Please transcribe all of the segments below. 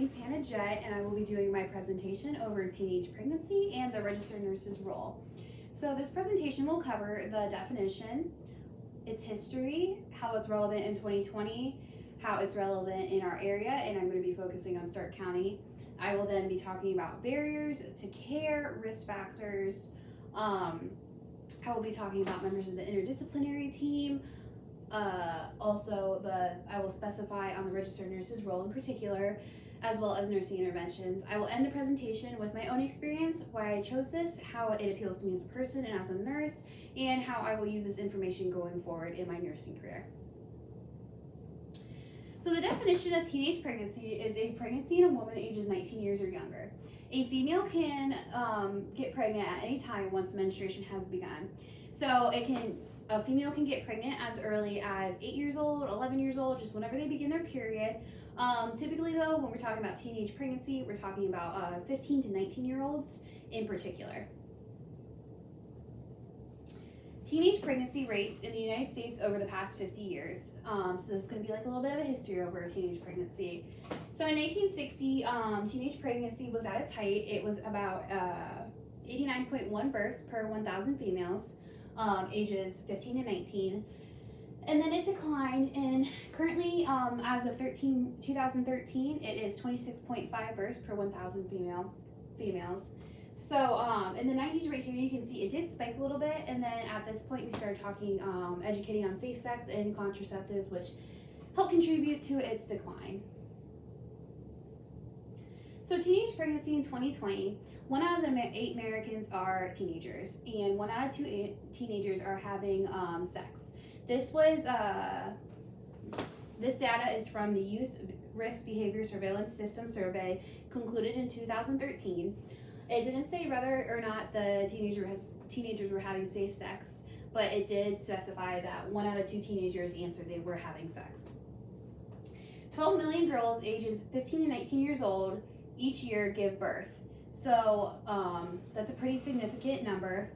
name's Hannah Jett, and I will be doing my presentation over teenage pregnancy and the registered nurse's role. So this presentation will cover the definition, its history, how it's relevant in 2020, how it's relevant in our area, and I'm going to be focusing on Stark County. I will then be talking about barriers to care, risk factors. I will be talking about members of the interdisciplinary team. I will specify on the registered nurse's role in particular, as well as nursing interventions. I will end the presentation with my own experience, why I chose this, how it appeals to me as a person and as a nurse, and how I will use this information going forward in my nursing career. So the definition of teenage pregnancy is a pregnancy in a woman ages 19 years or younger. A female can get pregnant at any time once menstruation has begun. So a female can get pregnant as early as 8 years old, 11 years old, just whenever they begin their period. Typically though, when we're talking about teenage pregnancy, we're talking about 15 to 19-year-olds in particular. Teenage pregnancy rates in the United States over the past 50 years. So this is going to be like a little bit of a history over teenage pregnancy. So in 1960, teenage pregnancy was at its height. It was about 89.1 births per 1,000 females, ages 15 to 19. And then it declined, and currently, as of 2013, it is 26.5 births per 1,000 females. So in the 90s right here, you can see it did spike a little bit, and then at this point we started talking, educating on safe sex and contraceptives, which helped contribute to its decline. So teenage pregnancy in 2020, 1 out of the 8 Americans are teenagers, and 1 out of 2 teenagers are having sex. This data is from the Youth Risk Behavior Surveillance System survey concluded in 2013. It didn't say whether or not the teenagers were having safe sex, but it did specify that 1 out of 2 teenagers answered they were having sex. 12 million girls ages 15 to 19 years old each year give birth. So that's a pretty significant number.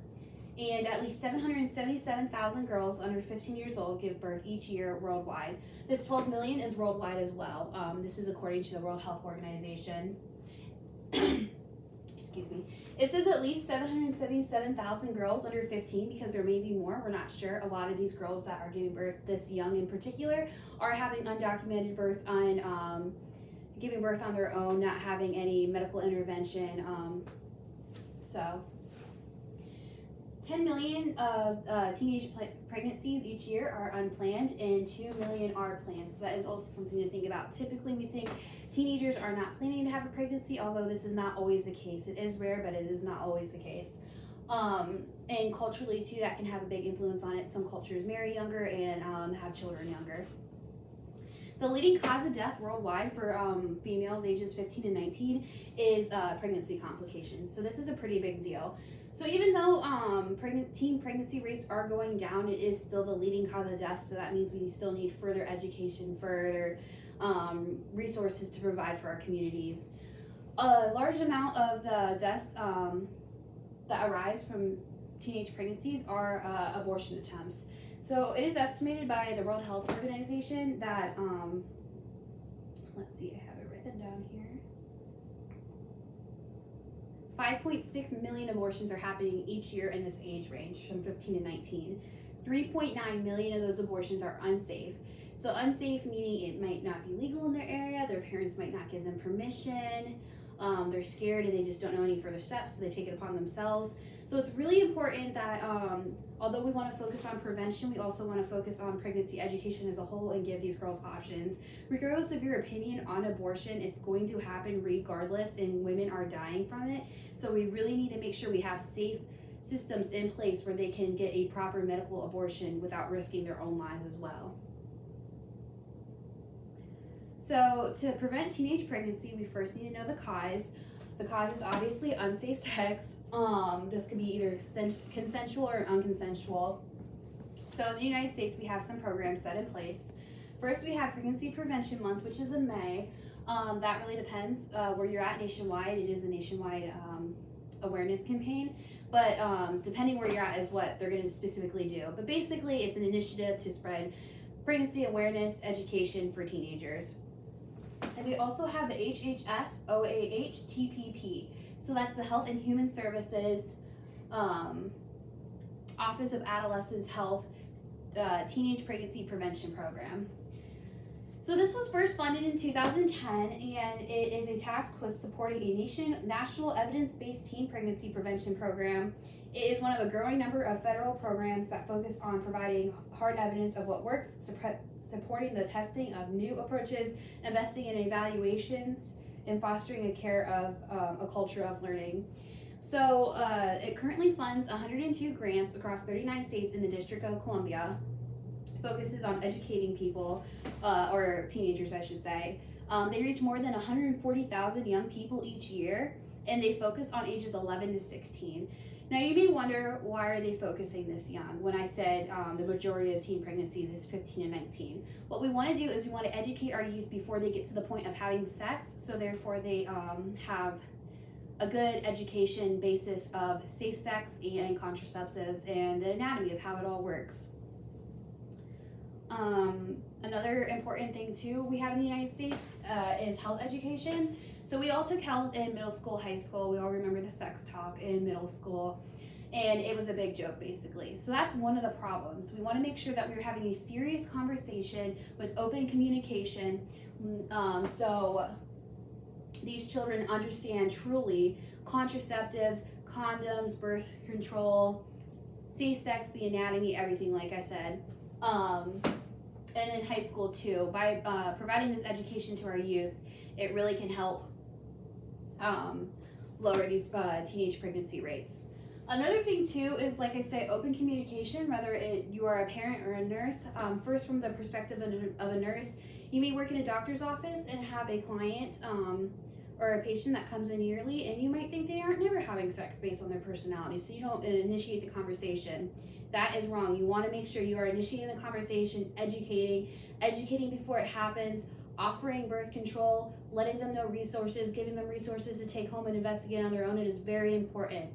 And at least 777,000 girls under 15 years old give birth each year worldwide. This 12 million is worldwide as well. This is according to the World Health Organization. Excuse me. It says at least 777,000 girls under 15 because there may be more. We're not sure. A lot of these girls that are giving birth this young in particular are having undocumented births on giving birth on their own, not having any medical intervention. 10 million of teenage pregnancies each year are unplanned, and 2 million are planned. So that is also something to think about. Typically, we think teenagers are not planning to have a pregnancy, although this is not always the case. It is rare, but it is not always the case. And culturally, too, that can have a big influence on it. Some cultures marry younger and have children younger. The leading cause of death worldwide for females ages 15 to 19 is pregnancy complications. So this is a pretty big deal. So even though teen pregnancy rates are going down, it is still the leading cause of death. So that means we still need further education, further resources to provide for our communities. A large amount of the deaths that arise from teenage pregnancies are abortion attempts. So it is estimated by the World Health Organization that, let's see, I have it written down here. 5.6 million abortions are happening each year in this age range from 15 to 19. 3.9 million of those abortions are unsafe. So unsafe meaning it might not be legal in their area, their parents might not give them permission, they're scared and they just don't know any further steps, so they take it upon themselves. So it's really important that although we want to focus on prevention, we also want to focus on pregnancy education as a whole and give these girls options. Regardless of your opinion on abortion, it's going to happen regardless, and women are dying from it. So we really need to make sure we have safe systems in place where they can get a proper medical abortion without risking their own lives as well. So to prevent teenage pregnancy, we first need to know the cause. The cause is obviously unsafe sex. This could be either consensual or unconsensual. So in the United States, we have some programs set in place. First, we have Pregnancy Prevention Month, which is in May. That really depends where you're at nationwide. It is a nationwide awareness campaign, but depending where you're at is what they're going to specifically do. But basically, it's an initiative to spread pregnancy awareness education for teenagers. And we also have the HHS OAH TPP. So that's the Health and Human Services Office of Adolescents Health Teenage Pregnancy Prevention Program. So this was first funded in 2010, and it is a task force supporting a national evidence-based teen pregnancy prevention program. It is one of a growing number of federal programs that focus on providing hard evidence of what works, supporting the testing of new approaches, investing in evaluations, and fostering a culture of learning. So it currently funds 102 grants across 39 states in the District of Columbia. Focuses on educating people, or teenagers I should say. They reach more than 140,000 young people each year, and they focus on ages 11 to 16. Now you may wonder, why are they focusing this young when I said the majority of teen pregnancies is 15 to 19? What we want to do is we want to educate our youth before they get to the point of having sex, so therefore they have a good education basis of safe sex and contraceptives and the anatomy of how it all works. Another important thing too we have in the United States is health education. So we all took health in middle school, high school. We all remember the sex talk in middle school, and it was a big joke basically. So that's one of the problems. We want to make sure that we're having a serious conversation with open communication, so these children understand truly contraceptives, condoms, birth control, safe sex, the anatomy, everything like I said. And in high school too, by providing this education to our youth, it really can help lower these teenage pregnancy rates. Another thing too is, like I say, open communication, whether you are a parent or a nurse. First, from the perspective of a nurse, you may work in a doctor's office and have a client or a patient that comes in yearly, and you might think they aren't never having sex based on their personality, so you don't initiate the conversation. That is wrong. You want to make sure you are initiating the conversation, educating before it happens, offering birth control, letting them know resources, giving them resources to take home and investigate on their own. It is very important.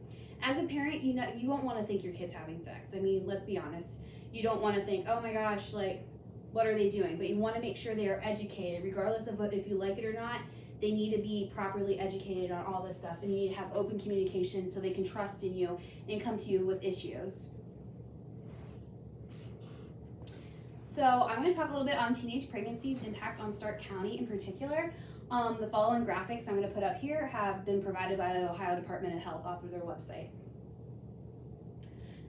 As a parent, you don't want to think your kid's having sex. I mean, let's be honest. You don't want to think, oh my gosh, like, what are they doing? But you want to make sure they are educated, regardless of if you like it or not. They need to be properly educated on all this stuff, and you need to have open communication so they can trust in you and come to you with issues. So I'm going to talk a little bit on teenage pregnancy's impact on Stark County in particular. The following graphics I'm going to put up here have been provided by the Ohio Department of Health off of their website.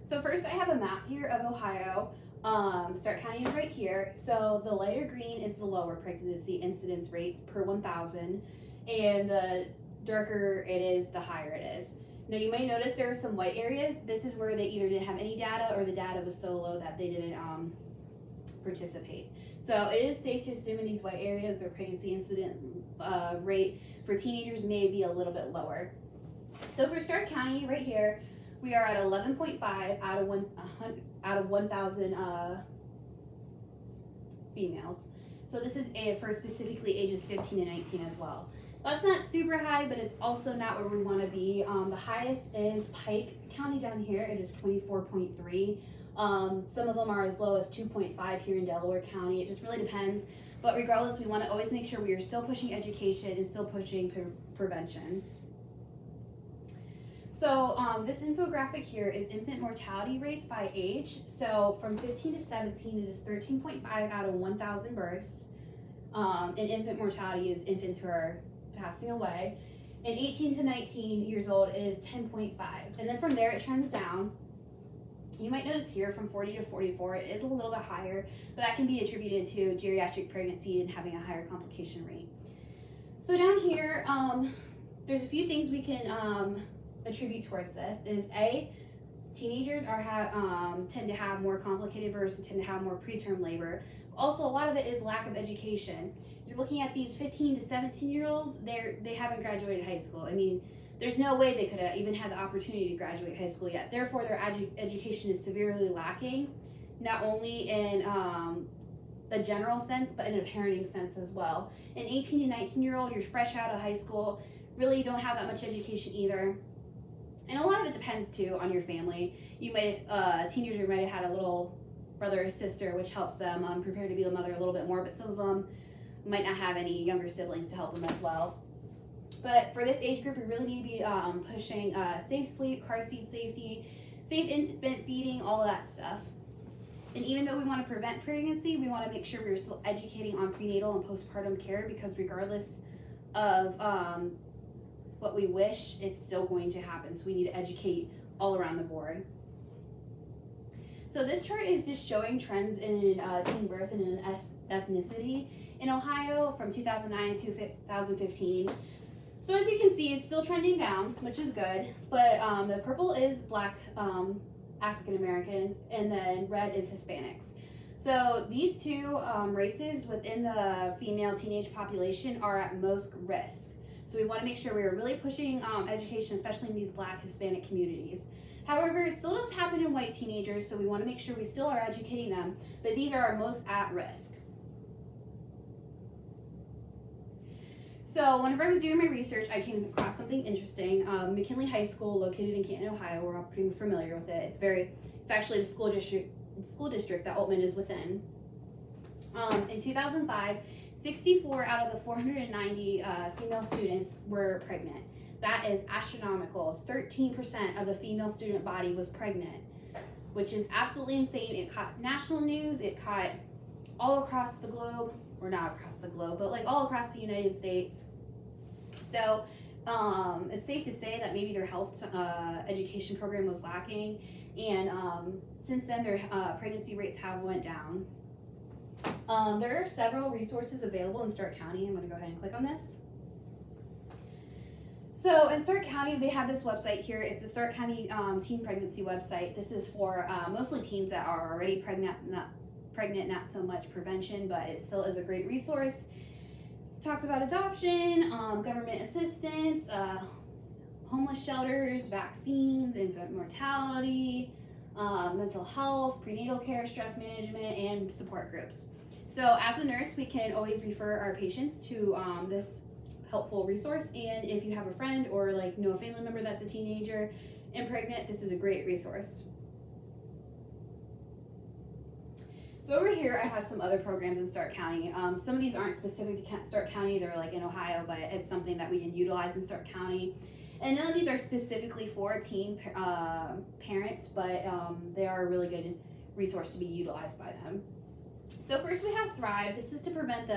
So first I have a map here of Ohio. Stark County is right here. So the lighter green is the lower pregnancy incidence rates per 1,000, and the darker it is, the higher it is. Now you may notice there are some white areas. This is where they either didn't have any data or the data was so low that they didn't participate. So it is safe to assume in these white areas their pregnancy incident rate for teenagers may be a little bit lower. So for Stark County right here, we are at 11.5 out of 1,000 females. So this is for specifically ages 15 to 19 as well. That's not super high, but it's also not where we want to be. The highest is Pike County down here. It is 24.3. Some of them are as low as 2.5 here in Delaware County. It just really depends. But regardless, we want to always make sure we are still pushing education and still pushing prevention. So this infographic here is infant mortality rates by age. So from 15 to 17, it is 13.5 out of 1,000 births. And infant mortality is infants who are passing away. And 18 to 19 years old, it is 10.5. And then from there, it trends down. You might notice here from 40 to 44, it is a little bit higher, but that can be attributed to geriatric pregnancy and having a higher complication rate. So down here, there's a few things we can attribute towards this. Is A, teenagers tend to have more complicated births and tend to have more preterm labor. Also, a lot of it is lack of education. You're looking at these 15 to 17-year-olds, they haven't graduated high school. I mean, there's no way they could have even had the opportunity to graduate high school yet. Therefore, their education is severely lacking, not only in a general sense, but in a parenting sense as well. An 18 to 19-year-old, you're fresh out of high school, really don't have that much education either. And a lot of it depends too on your family. You might, a teenager might have had a little brother or sister, which helps them prepare to be a mother a little bit more, but some of them might not have any younger siblings to help them as well. But for this age group, we really need to be pushing safe sleep, car seat safety, safe infant feeding, all of that stuff. And even though we want to prevent pregnancy, we want to make sure we're still educating on prenatal and postpartum care, because regardless of what we wish, it's still going to happen. So we need to educate all around the board. So this chart is just showing trends in teen birth and in ethnicity in Ohio from 2009 to 2015. So as you can see, it's still trending down, which is good, but the purple is Black African Americans, and then red is Hispanics. So these two races within the female teenage population are at most risk. So we want to make sure we are really pushing education, especially in these Black Hispanic communities. However, it still does happen in white teenagers, so we want to make sure we still are educating them, but these are our most at risk. So whenever I was doing my research, I came across something interesting. McKinley High School, located in Canton, Ohio, we're all pretty familiar with it. It's actually the school district that Altman is within. In 2005, 64 out of the 490 female students were pregnant. That is astronomical. 13% of the female student body was pregnant, which is absolutely insane. It caught national news. It caught all across the globe, or not across the globe, but like all across the United States. So it's safe to say that maybe their health education program was lacking, and since then their pregnancy rates have went down. There are several resources available in Stark County. I'm going to go ahead and click on this. So in Stark County, they have this website here. It's a Stark County teen pregnancy website. This is for mostly teens that are already pregnant, not so much prevention, but it still is a great resource. It talks about adoption, government assistance, homeless shelters, vaccines, infant mortality, mental health, prenatal care, stress management, and support groups. So as a nurse, we can always refer our patients to this helpful resource, and if you have a friend or like know a family member that's a teenager and pregnant, this is a great resource. So over here I have some other programs in Stark County. Some of these aren't specific to Stark County, they're like in Ohio, but it's something that we can utilize in Stark County. And none of these are specifically for teen parents, but they are a really good resource to be utilized by them. So first we have Thrive. This is to prevent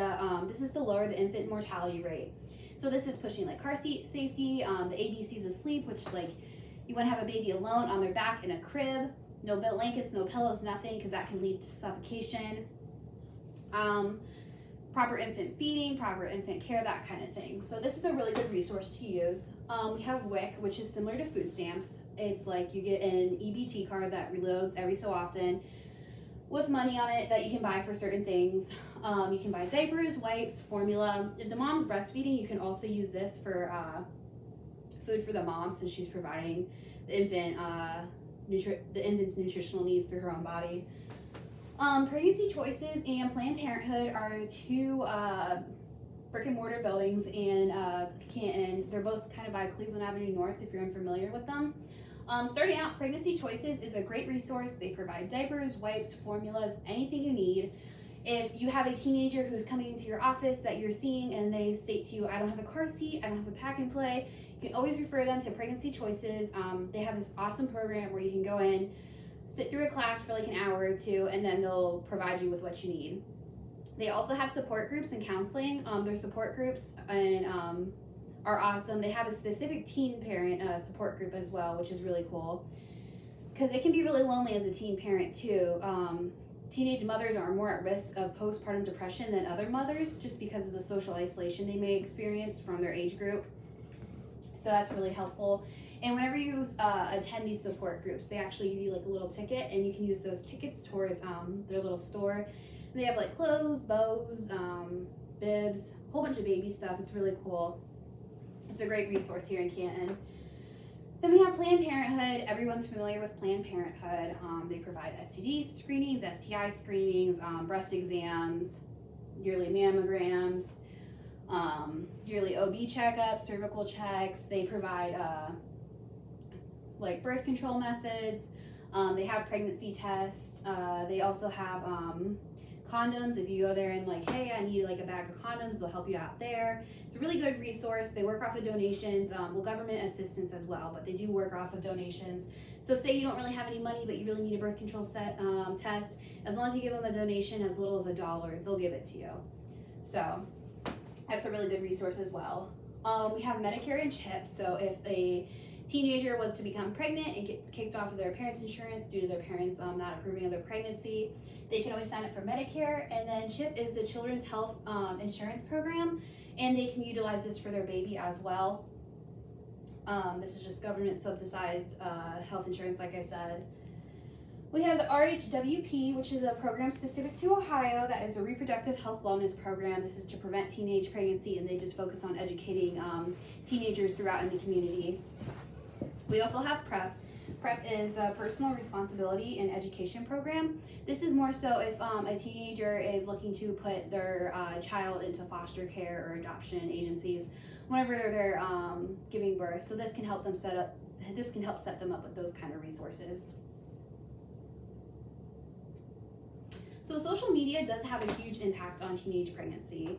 this is to lower the infant mortality rate. So this is pushing like car seat safety, the ABCs of sleep, which like you want to have a baby alone on their back in a crib, no blankets, no pillows, nothing, because that can lead to suffocation. Proper infant feeding, proper infant care, that kind of thing. So this is a really good resource to use. We have WIC, which is similar to food stamps. It's like you get an EBT card that reloads every so often with money on it that you can buy for certain things. You can buy diapers, wipes, formula. If the mom's breastfeeding, you can also use this for food for the mom, since she's providing the infant's nutritional needs through her own body. Pregnancy Choices and Planned Parenthood are two brick and mortar buildings in Canton. They're both kind of by Cleveland Avenue North, if you're unfamiliar with them. Starting out, Pregnancy Choices is a great resource. They provide diapers, wipes, formulas, anything you need. If you have a teenager who's coming into your office that you're seeing and they state to you, I don't have a car seat, I don't have a pack and play, you can always refer them to Pregnancy Choices. They have this awesome program where you can go in, sit through a class for like an hour or two, and then they'll provide you with what you need. They also have support groups and counseling. Their support groups and are awesome. They have a specific teen parent support group as well, which is really cool, because it can be really lonely as a teen parent too. Teenage mothers are more at risk of postpartum depression than other mothers, just because of the social isolation they may experience from their age group. So that's really helpful. And whenever you attend these support groups, they actually give you like a little ticket, and you can use those tickets towards their little store. And they have like clothes, bows, bibs, a whole bunch of baby stuff. It's really cool. It's a great resource here in Canton. Then we have Planned Parenthood. Everyone's familiar with Planned Parenthood. They provide STD screenings, STI screenings, breast exams, yearly mammograms, yearly OB checkups, cervical checks. They provide like birth control methods. They have pregnancy tests. They also have condoms. If you go there and like, hey, I need like a bag of condoms, they'll help you out there. It's a really good resource. They work off of donations, government assistance as well, but they do work off of donations. So say you don't really have any money, but you really need a birth control test, as long as you give them a donation as little as $1, they'll give it to you. So that's a really good resource as well. We have Medicare and CHIP. So if a teenager was to become pregnant and gets kicked off of their parents' insurance due to their parents not approving of their pregnancy, they can always sign up for Medicare. And then CHIP is the Children's Health Insurance Program, and they can utilize this for their baby as well. This is just government subsidized health insurance, like I said. We have the RHWP, which is a program specific to Ohio that is a reproductive health wellness program. This is to prevent teenage pregnancy, and they just focus on educating teenagers throughout in the community. We also have PrEP. PrEP is the Personal Responsibility and Education Program. This is more so if a teenager is looking to put their child into foster care or adoption agencies whenever they're giving birth. So this can help them set them up with those kind of resources. So social media does have a huge impact on teenage pregnancy.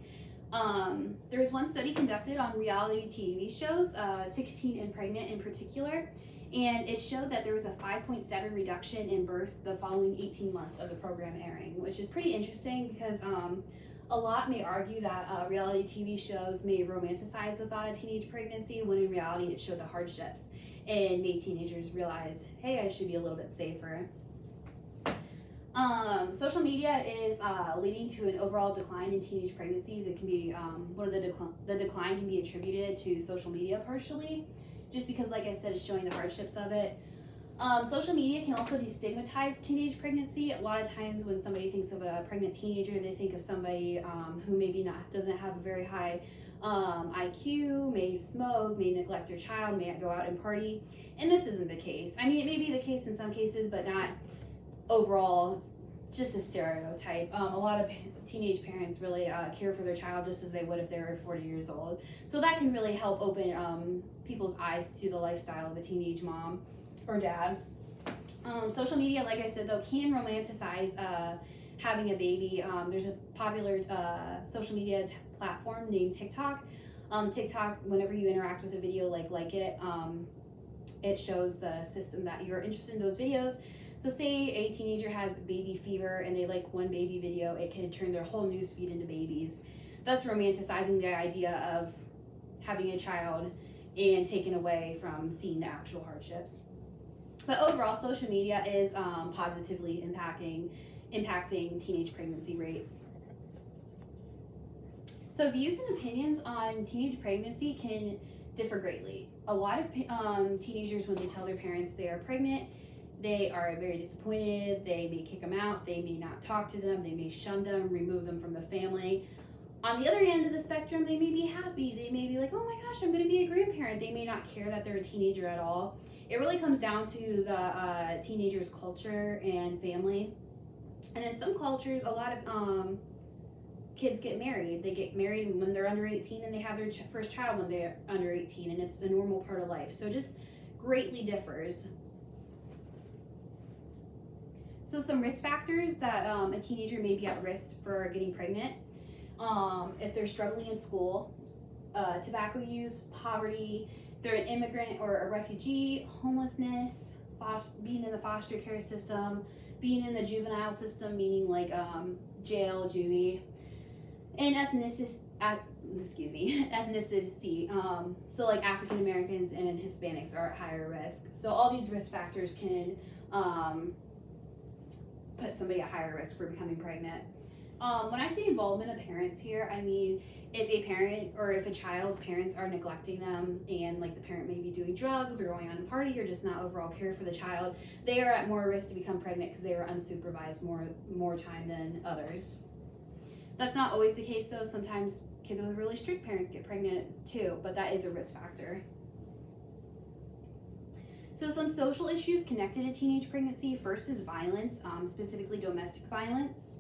There was one study conducted on reality TV shows, 16 and Pregnant in particular, and it showed that there was a 5.7 reduction in births the following 18 months of the program airing, which is pretty interesting because a lot may argue that reality TV shows may romanticize the thought of teenage pregnancy, when in reality it showed the hardships and made teenagers realize, hey, I should be a little bit safer. Social media is leading to an overall decline in teenage pregnancies. It can be the decline can be attributed to social media partially, just because, like I said, it's showing the hardships of it. Social media can also destigmatize teenage pregnancy. A lot of times when somebody thinks of a pregnant teenager, they think of somebody who maybe doesn't have a very high IQ, may smoke, may neglect their child, may go out and party, and this isn't the case. I mean, it may be the case in some cases, but not overall. It's just a stereotype. A lot of teenage parents really care for their child just as they would if they were 40 years old. So that can really help open people's eyes to the lifestyle of a teenage mom or dad. Social media, like I said, though, can romanticize having a baby. There's a popular social media platform named TikTok. TikTok, whenever you interact with a video like it, it shows the system that you're interested in those videos. So say a teenager has baby fever and they like one baby video, it can turn their whole news feed into babies, thus romanticizing the idea of having a child and taken away from seeing the actual hardships. But overall, social media is positively impacting teenage pregnancy rates. So views and opinions on teenage pregnancy can differ greatly. A lot of teenagers, when they tell their parents they are pregnant, they are very disappointed. They may kick them out. They may not talk to them. They may shun them, remove them from the family. On the other end of the spectrum, they may be happy. They may be like, oh my gosh, I'm going to be a grandparent. They may not care that they're a teenager at all. It really comes down to the teenager's culture and family. And in some cultures, a lot of kids get married. They get married when they're under 18 and they have their first child when they're under 18, and it's a normal part of life. So it just greatly differs. So some risk factors that a teenager may be at risk for getting pregnant. If they're struggling in school, tobacco use, poverty, they're an immigrant or a refugee, homelessness, being in the foster care system, being in the juvenile system, meaning like jail, juvie, and ethnicity. So like African Americans and Hispanics are at higher risk. So all these risk factors can put somebody at higher risk for becoming pregnant. When I say involvement of parents here, I mean if a parent or if a child's parents are neglecting them and like the parent may be doing drugs or going on a party or just not overall care for the child, they are at more risk to become pregnant because they are unsupervised more time than others. That's not always the case though. Sometimes kids with really strict parents get pregnant too, but that is a risk factor. So some social issues connected to teenage pregnancy. First is violence, specifically domestic violence.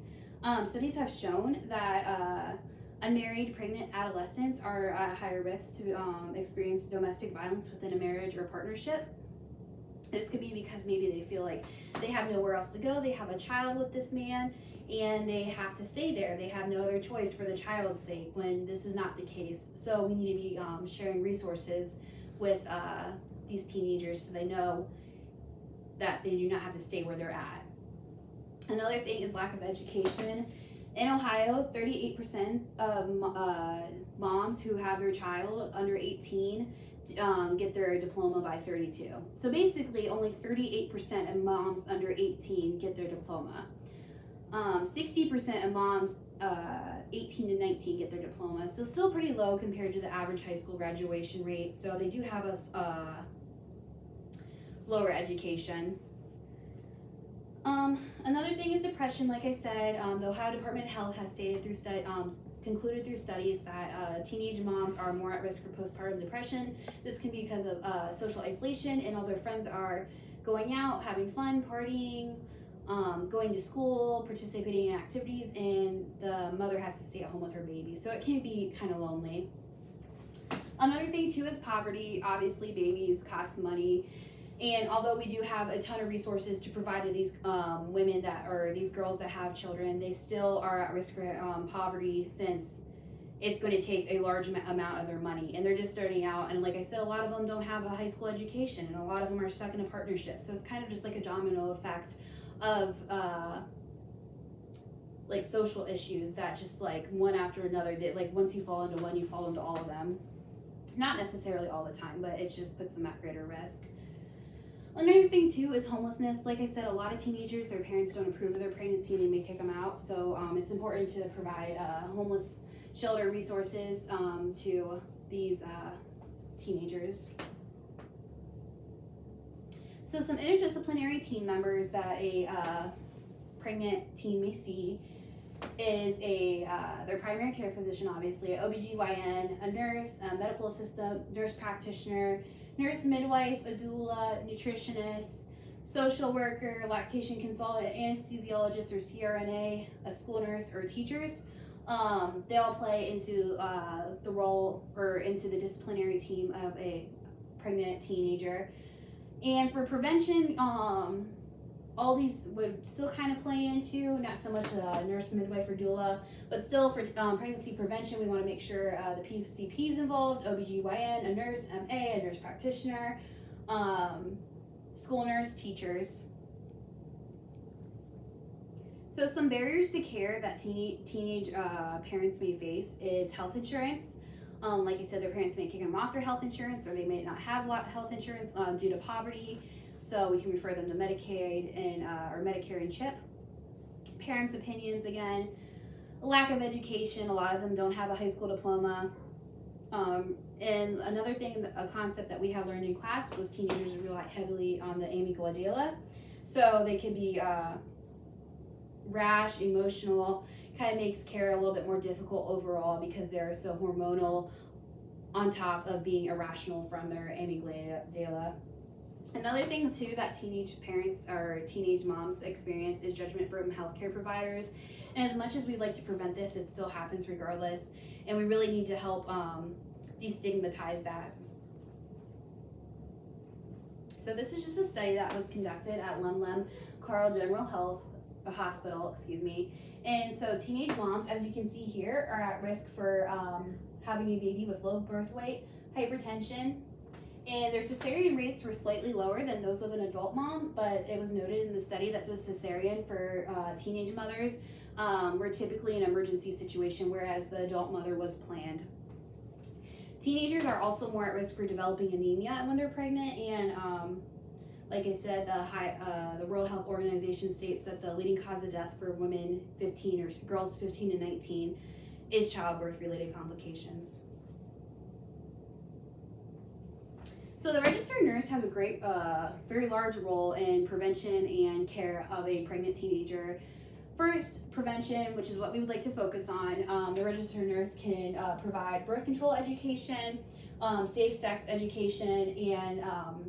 Studies have shown that unmarried pregnant adolescents are at higher risk to experience domestic violence within a marriage or partnership. This could be because maybe they feel like they have nowhere else to go. They have a child with this man and they have to stay there. They have no other choice for the child's sake when this is not the case. So we need to be sharing resources with these teenagers so they know that they do not have to stay where they're at. Another thing is lack of education. In Ohio, 38% of moms who have their child under 18 get their diploma by 32. So basically, only 38% of moms under 18 get their diploma. 60% of moms 18 to 19 get their diploma. So still pretty low compared to the average high school graduation rate. So they do have a lower education. Another thing is depression. Like I said, the Ohio Department of Health has stated through concluded through studies that teenage moms are more at risk for postpartum depression. This can be because of social isolation, and all their friends are going out, having fun, partying, going to school, participating in activities, and the mother has to stay at home with her baby. So it can be kind of lonely. Another thing too is poverty. Obviously, babies cost money. And although we do have a ton of resources to provide to these women or these girls that have children, they still are at risk for poverty, since it's going to take a large amount of their money. And they're just starting out. And like I said, a lot of them don't have a high school education, and a lot of them are stuck in a partnership. So it's kind of just like a domino effect of like social issues that just like one after another, that like once you fall into one, you fall into all of them. Not necessarily all the time, but it just puts them at greater risk. Another thing too is homelessness. Like I said, a lot of teenagers, their parents don't approve of their pregnancy and they may kick them out. So it's important to provide homeless shelter resources to these teenagers. So some interdisciplinary team members that a pregnant teen may see is their primary care physician, obviously, an OBGYN, a nurse, a medical assistant, nurse practitioner, nurse midwife, a doula, nutritionist, social worker, lactation consultant, anesthesiologist or CRNA, a school nurse, or teachers. They all play into the role or into the disciplinary team of a pregnant teenager. And for prevention, all these would still kind of play into, not so much nurse, midwife, or doula, but still for pregnancy prevention, we want to make sure the PCP is involved, OBGYN, a nurse, MA, a nurse practitioner, school nurse, teachers. So some barriers to care that teenage parents may face is health insurance. Like I said, their parents may kick them off their health insurance, or they may not have health insurance due to poverty. So we can refer them to Medicaid and or Medicare and CHIP. Parents' opinions, again, lack of education. A lot of them don't have a high school diploma. And another thing, a concept that we had learned in class was teenagers rely heavily on the amygdala. So they can be rash, emotional, kind of makes care a little bit more difficult overall because they're so hormonal on top of being irrational from their amygdala. Another thing too that teenage parents or teenage moms experience is judgment from healthcare providers. And as much as we'd like to prevent this, it still happens regardless. And we really need to help destigmatize that. So this is just a study that was conducted at Lem Carl General Hospital, And so teenage moms, as you can see here, are at risk for having a baby with low birth weight, hypertension, and their cesarean rates were slightly lower than those of an adult mom, but it was noted in the study that the cesarean for teenage mothers were typically an emergency situation, whereas the adult mother was planned. Teenagers are also more at risk for developing anemia when they're pregnant, and like I said, the World Health Organization states that the leading cause of death for women 15 or girls 15 to 19 is childbirth-related complications. So the registered nurse has a great, very large role in prevention and care of a pregnant teenager. First, prevention, which is what we would like to focus on. The registered nurse can provide birth control education, safe sex education, and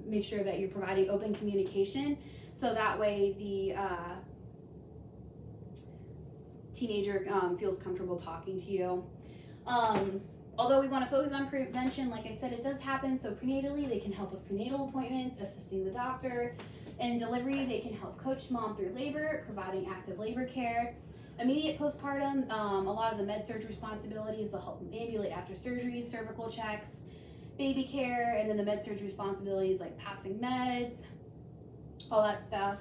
make sure that you're providing open communication, so that way the teenager feels comfortable talking to you. Although we want to focus on prevention, like I said, it does happen. So prenatally, they can help with prenatal appointments, assisting the doctor. In delivery, they can help coach mom through labor, providing active labor care. Immediate postpartum, a lot of the med-surg responsibilities, they'll help ambulate after surgery, cervical checks, baby care, and then the med-surg responsibilities like passing meds, all that stuff.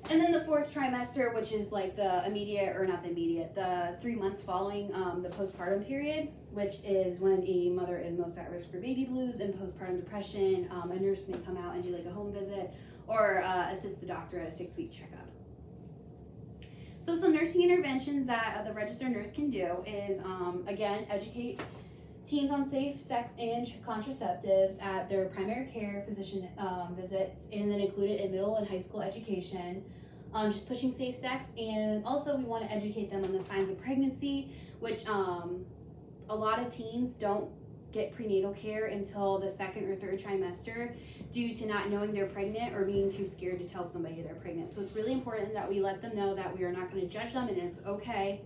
And then the 4th trimester, which is like the immediate, or not the immediate, the 3 months following the postpartum period, which is when a mother is most at risk for baby blues and postpartum depression. A nurse may come out and do like a home visit or assist the doctor at a 6-week checkup. So some nursing interventions that the registered nurse can do is, again, educate teens on safe sex and contraceptives at their primary care physician visits, and then include it in middle and high school education. Just pushing safe sex, and also we want to educate them on the signs of pregnancy, which a lot of teens don't get prenatal care until the 2nd or 3rd trimester due to not knowing they're pregnant or being too scared to tell somebody they're pregnant. So it's really important that we let them know that we are not going to judge them and it's okay.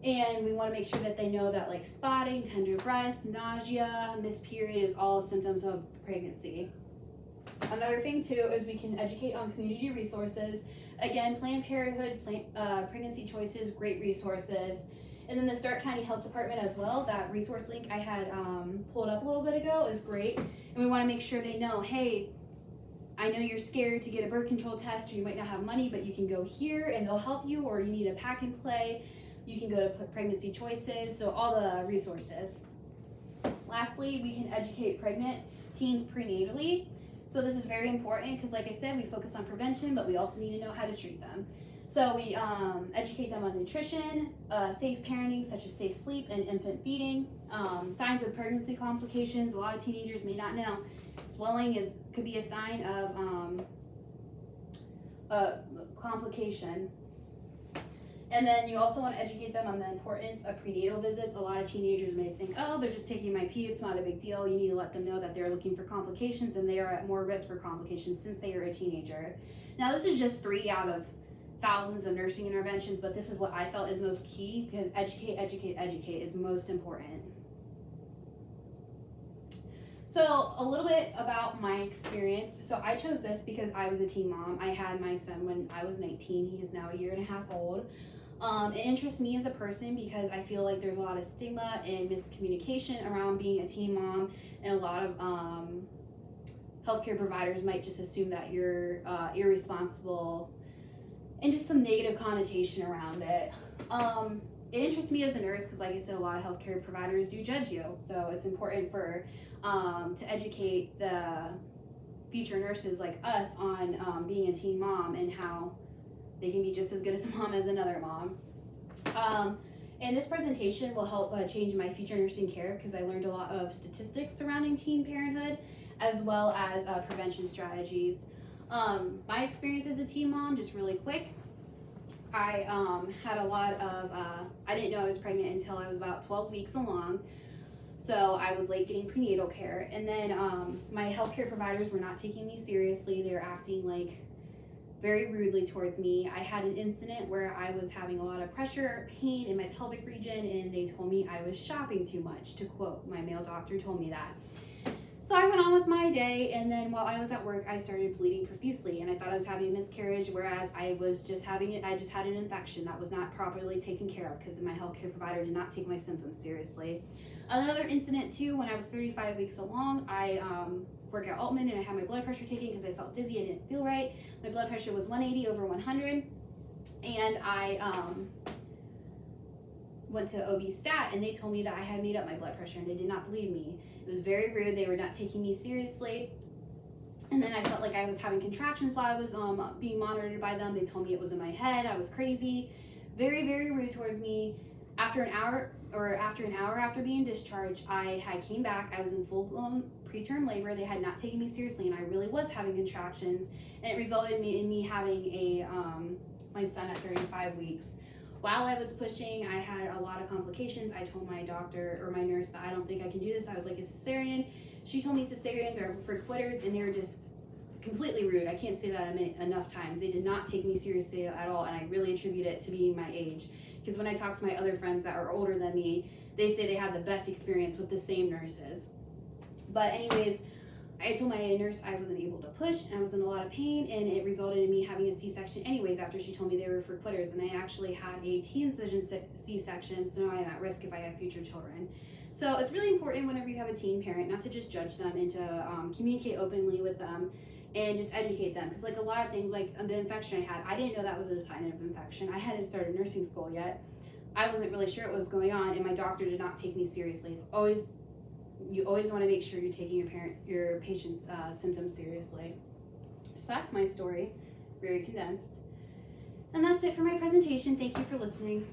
And we want to make sure that they know that like spotting, tender breasts, nausea, missed period is all symptoms of pregnancy. Another thing too is we can educate on community resources. Again, Planned Parenthood, Pregnancy Choices, great resources. And then the Stark County Health Department as well, that resource link I had pulled up a little bit ago is great. And we want to make sure they know, hey, I know you're scared to get a birth control test, or you might not have money, but you can go here and they'll help you, or you need a pack and play, you can go to Pregnancy Choices, so all the resources. Lastly, we can educate pregnant teens prenatally. So this is very important because, like I said, we focus on prevention, but we also need to know how to treat them. So we educate them on nutrition, safe parenting, such as safe sleep and infant feeding, signs of pregnancy complications. A lot of teenagers may not know. Swelling could be a sign of complication. And then you also want to educate them on the importance of prenatal visits. A lot of teenagers may think, oh, they're just taking my pee, it's not a big deal. You need to let them know that they're looking for complications and they are at more risk for complications since they are a teenager. Now, this is just 3 out of thousands of nursing interventions, but this is what I felt is most key, because educate is most important. So a little bit about my experience. So I chose this because I was a teen mom. I had my son when I was 19. He is now 1.5 years old. It interests me as a person because I feel like there's a lot of stigma and miscommunication around being a teen mom, and a lot of healthcare providers might just assume that you're irresponsible, and just some negative connotation around it. It interests me as a nurse because, like I said, a lot of healthcare providers do judge you. So it's important for to educate the future nurses like us on being a teen mom and how they can be just as good as a mom as another mom. And this presentation will help change my future nursing care because I learned a lot of statistics surrounding teen parenthood as well as prevention strategies. My experience as a teen mom, just really quick, I had a lot of, I didn't know I was pregnant until I was about 12 weeks along. So I was late getting prenatal care. And then my healthcare providers were not taking me seriously. They were acting like very rudely towards me. I had an incident where I was having a lot of pressure, pain in my pelvic region, and they told me I was shopping too much, to quote. My male doctor told me that. So I went on with my day, and then while I was at work, I started bleeding profusely, and I thought I was having a miscarriage, whereas I was just having it. I just had an infection that was not properly taken care of because my healthcare provider did not take my symptoms seriously. Another incident too, when I was 35 weeks along, I work at Altman, and I had my blood pressure taken because I felt dizzy. I didn't feel right. My blood pressure was 180/100, and I went to OB Stat, and they told me that I had made up my blood pressure, and they did not believe me. It was very rude. They were not taking me seriously. And then I felt like I was having contractions while I was being monitored by them. They told me it was in my head. I was crazy. Very, very rude towards me. After an hour after being discharged, I came back. I was in full-blown preterm labor. They had not taken me seriously, and I really was having contractions. And it resulted in me having my son at 35 weeks. While I was pushing, I had a lot of complications. I told my doctor or my nurse that I don't think I can do this. I would like a cesarean. She told me cesareans are for quitters, and they were just completely rude. I can't say that enough times. They did not take me seriously at all, and I really attribute it to being my age. Because when I talk to my other friends that are older than me, they say they had the best experience with the same nurses. But anyways, I told my nurse I wasn't able to push and I was in a lot of pain, and it resulted in me having a C-section anyways after she told me they were for quitters, and I actually had a T-incision C-section, so now I'm at risk if I have future children. So it's really important whenever you have a teen parent not to just judge them and to communicate openly with them and just educate them, because like a lot of things, like the infection I had, I didn't know that was a sign of infection. I hadn't started nursing school yet. I wasn't really sure what was going on, and my doctor did not take me seriously. You always want to make sure you're taking your patient's symptoms seriously. So that's my story, very condensed. And that's it for my presentation. Thank you for listening.